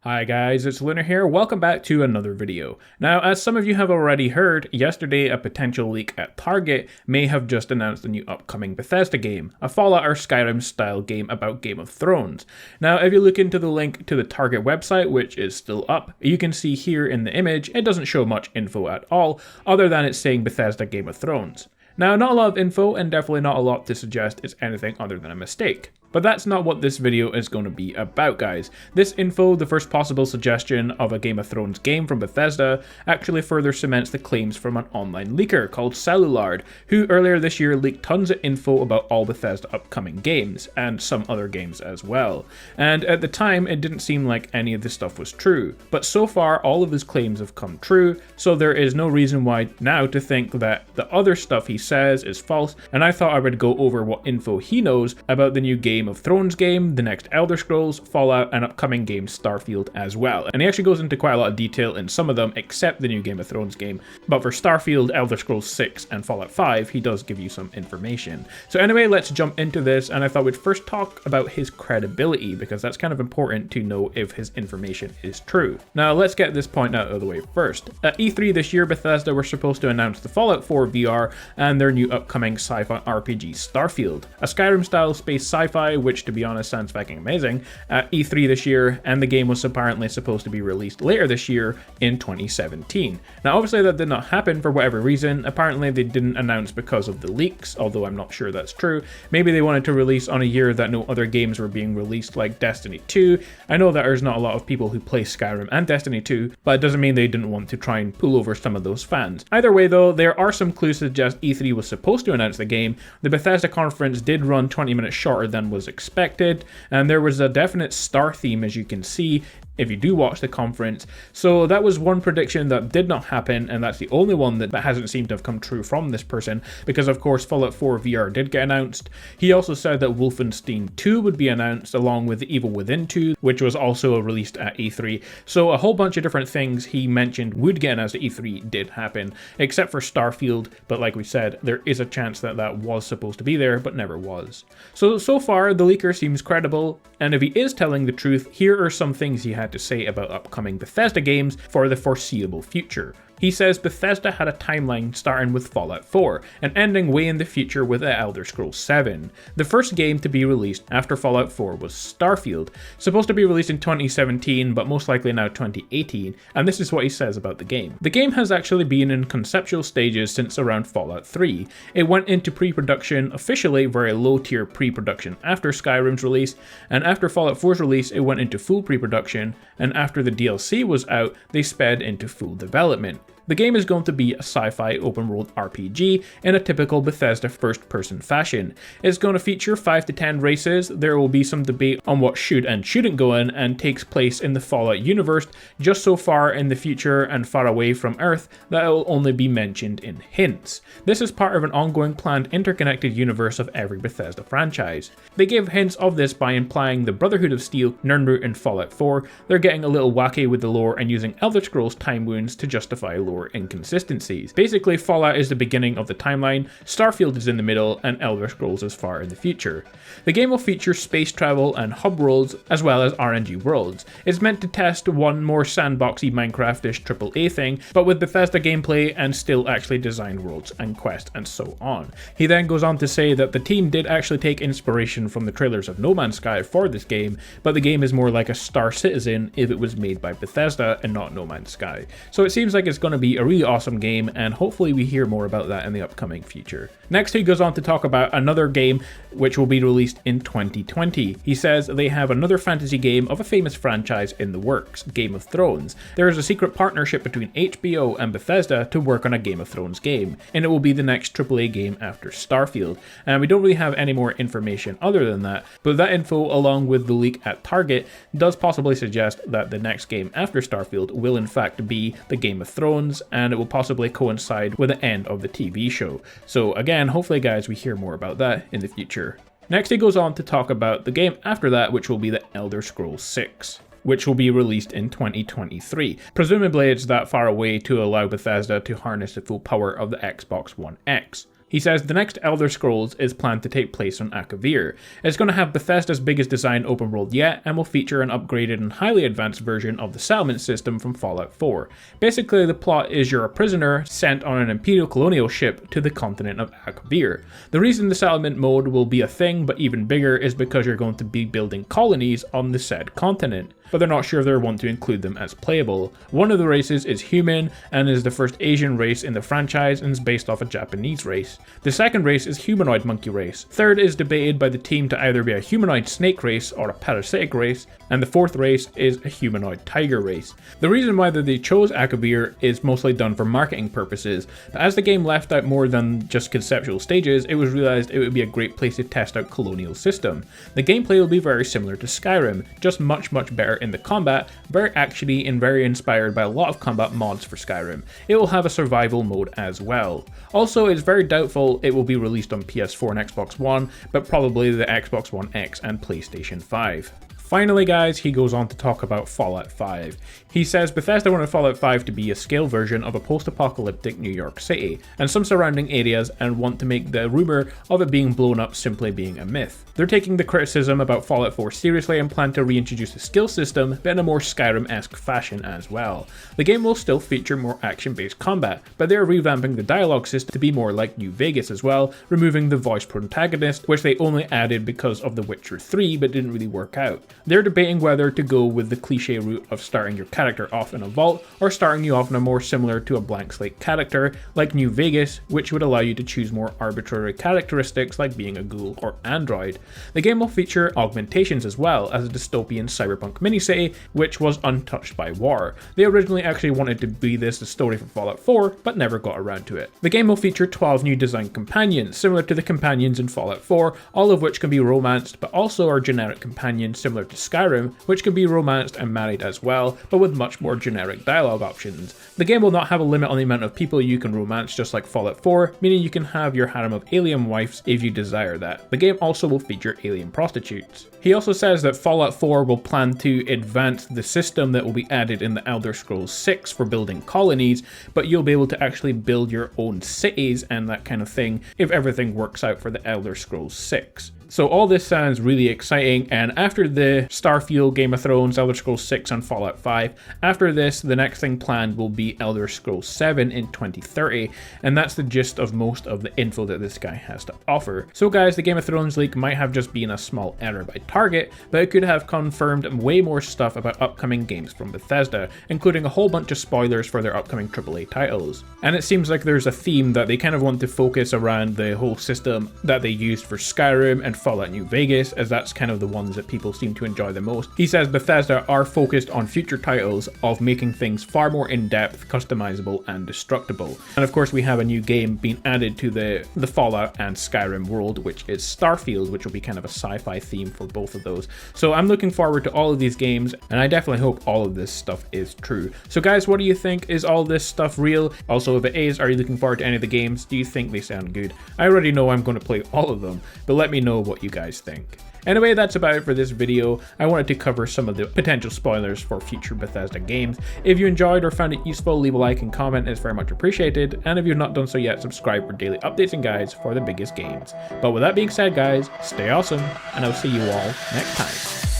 Hi guys, it's Lunar here, welcome back to another video. Now, as some of you have already heard, yesterday a potential leak at Target may have just announced a new upcoming Bethesda game, a Fallout or Skyrim style game about Game of Thrones. Now, if you look into the link to the Target website, which is still up, you can see here in the image, it doesn't show much info at all, other than it's saying Bethesda Game of Thrones. Now, not a lot of info and definitely not a lot to suggest it's anything other than a mistake. But that's not what this video is going to be about, guys. This info, the first possible suggestion of a Game of Thrones game from Bethesda, actually further cements the claims from an online leaker called Cellulard, who earlier this year leaked tons of info about all Bethesda upcoming games, and some other games as well. And at the time, it didn't seem like any of this stuff was true. But so far, all of his claims have come true, so there is no reason why now to think that the other stuff he says is false, and I thought I would go over what info he knows about the new Game of Thrones game, the next Elder Scrolls, Fallout, and upcoming game Starfield as well. And he actually goes into quite a lot of detail in some of them, except the new Game of Thrones game. But for Starfield, Elder Scrolls 6, and Fallout 5, he does give you some information. So anyway, let's jump into this, and I thought we'd first talk about his credibility, because that's kind of important to know if his information is true. Now, let's get this point out of the way first. At E3 this year, Bethesda were supposed to announce the Fallout 4 VR and their new upcoming sci-fi RPG Starfield, a Skyrim-style space sci-fi which, to be honest, sounds fucking amazing, at E3 this year, and the game was apparently supposed to be released later this year in 2017. Now, obviously that did not happen for whatever reason. Apparently they didn't announce because of the leaks, although I'm not sure that's true. Maybe they wanted to release on a year that no other games were being released, like Destiny 2. I know that there's not a lot of people who play Skyrim and Destiny 2, but it doesn't mean they didn't want to try and pull over some of those fans. Either way though, there are some clues to suggest E3 was supposed to announce the game. The Bethesda conference did run 20 minutes shorter than was expected, and there was a definite star theme, as you can see if you do watch the conference. So that was one prediction that did not happen, and that's the only one that hasn't seemed to have come true from this person, because of course Fallout 4 VR did get announced. He also said that Wolfenstein 2 would be announced along with The Evil Within 2, which was also released at E3. So a whole bunch of different things he mentioned would get announced at E3 did happen, except for Starfield, but like we said, there is a chance that that was supposed to be there, but never was. So far, the leaker seems credible, and if he is telling the truth, here are some things he had to say about upcoming Bethesda games for the foreseeable future. He says Bethesda had a timeline starting with Fallout 4 and ending way in the future with The Elder Scrolls 7. The first game to be released after Fallout 4 was Starfield, supposed to be released in 2017 but most likely now 2018, and this is what he says about the game. The game has actually been in conceptual stages since around Fallout 3. It went into pre-production, officially very low tier pre-production after Skyrim's release, and after Fallout 4's release it went into full pre-production, and after the DLC was out they sped into full development. The game is going to be a sci-fi open-world RPG in a typical Bethesda first-person fashion. It's going to feature 5 to 10 races, there will be some debate on what should and shouldn't go in, and takes place in the Fallout universe, just so far in the future and far away from Earth that it will only be mentioned in hints. This is part of an ongoing planned interconnected universe of every Bethesda franchise. They gave hints of this by implying the Brotherhood of Steel, Nirnroot, and Fallout 4. They're getting a little wacky with the lore and using Elder Scrolls time wounds to justify lore inconsistencies. Basically, Fallout is the beginning of the timeline, Starfield is in the middle, and Elder Scrolls is far in the future. The game will feature space travel and hub worlds, as well as RNG worlds. It's meant to test one more sandboxy Minecraft-ish AAA thing, but with Bethesda gameplay and still actually designed worlds and quests and so on. He then goes on to say that the team did actually take inspiration from the trailers of No Man's Sky for this game, but the game is more like a Star Citizen if it was made by Bethesda and not No Man's Sky. So it seems like it's going to be a really awesome game, and hopefully we hear more about that in the upcoming future. Next, he goes on to talk about another game which will be released in 2020. He says they have another fantasy game of a famous franchise in the works, Game of Thrones. There is a secret partnership between HBO and Bethesda to work on a Game of Thrones game, and it will be the next AAA game after Starfield. And we don't really have any more information other than that, but that info along with the leak at Target does possibly suggest that the next game after Starfield will in fact be the Game of Thrones, and it will possibly coincide with the end of the TV show. So again, hopefully guys, we hear more about that in the future. Next, he goes on to talk about the game after that, which will be the Elder Scrolls 6. Which will be released in 2023. Presumably it's that far away to allow Bethesda to harness the full power of the Xbox One X. He says the next Elder Scrolls is planned to take place on Akavir. It's going to have Bethesda's biggest design open world yet, and will feature an upgraded and highly advanced version of the settlement system from Fallout 4. Basically, the plot is you're a prisoner sent on an Imperial colonial ship to the continent of Akavir. The reason the settlement mode will be a thing, but even bigger, is because you're going to be building colonies on the said continent, but they're not sure if they want to include them as playable. One of the races is human, and is the first Asian race in the franchise, and is based off a Japanese race. The second race is humanoid monkey race. Third is debated by the team to either be a humanoid snake race or a parasitic race, and the fourth race is a humanoid tiger race. The reason why they chose Akavir is mostly done for marketing purposes, but as the game left out more than just conceptual stages, it was realized it would be a great place to test out colonial system. The gameplay will be very similar to Skyrim, just much better in the combat, very actiony and very inspired by a lot of combat mods for Skyrim. It will have a survival mode as well. Also, it's very doubtful it will be released on PS4 and Xbox One, but probably the Xbox One X and PlayStation 5. Finally guys, he goes on to talk about Fallout 5. He says Bethesda wanted Fallout 5 to be a scale version of a post-apocalyptic New York City, and some surrounding areas, and want to make the rumour of it being blown up simply being a myth. They're taking the criticism about Fallout 4 seriously and plan to reintroduce a skill system, but in a more Skyrim-esque fashion as well. The game will still feature more action-based combat, but they're revamping the dialogue system to be more like New Vegas as well, removing the voice protagonist, which they only added because of The Witcher 3 but didn't really work out. They're debating whether to go with the cliche route of starting your character off in a vault, or starting you off in a more similar to a blank slate character like New Vegas, which would allow you to choose more arbitrary characteristics like being a ghoul or android. The game will feature augmentations as well as a dystopian cyberpunk minicity, which was untouched by war. They originally actually wanted to be this the story for Fallout 4, but never got around to it. The game will feature 12 new design companions, similar to the companions in Fallout 4, all of which can be romanced, but also are generic companions similar to Skyrim, which can be romanced and married as well, but with much more generic dialogue options. The game will not have a limit on the amount of people you can romance, just like Fallout 4, meaning you can have your harem of alien wives if you desire that. The game also will feature alien prostitutes. He also says that Fallout 4 will plan to advance the system that will be added in the Elder Scrolls 6 for building colonies, but you'll be able to actually build your own cities and that kind of thing if everything works out for the Elder Scrolls 6. So all this sounds really exciting, and after the Starfield, Game of Thrones, Elder Scrolls 6 and Fallout 5, after this the next thing planned will be Elder Scrolls 7 in 2030, and that's the gist of most of the info that this guy has to offer. So guys, the Game of Thrones leak might have just been a small error by Target, but it could have confirmed way more stuff about upcoming games from Bethesda, including a whole bunch of spoilers for their upcoming AAA titles. And it seems like there's a theme that they kind of want to focus around the whole system that they used for Skyrim and Fallout New Vegas, as that's kind of the ones that people seem to enjoy the most. He says Bethesda are focused on future titles of making things far more in-depth, customizable, and destructible. And of course we have a new game being added to the Fallout and Skyrim world, which is Starfield, which will be kind of a sci-fi theme for both of those. So I'm looking forward to all of these games, and I definitely hope all of this stuff is true. So guys, what do you think? Is all this stuff real? Also, if it is, are you looking forward to any of the games? Do you think they sound good? I already know I'm going to play all of them, but let me know what you guys think. Anyway, that's about it for this video. I wanted to cover some of the potential spoilers for future Bethesda games. If you enjoyed or found it useful, leave a like and comment, it's very much appreciated. And if you've not done so yet, subscribe for daily updates and guides for the biggest games. But with that being said guys, stay awesome, and I'll see you all next time.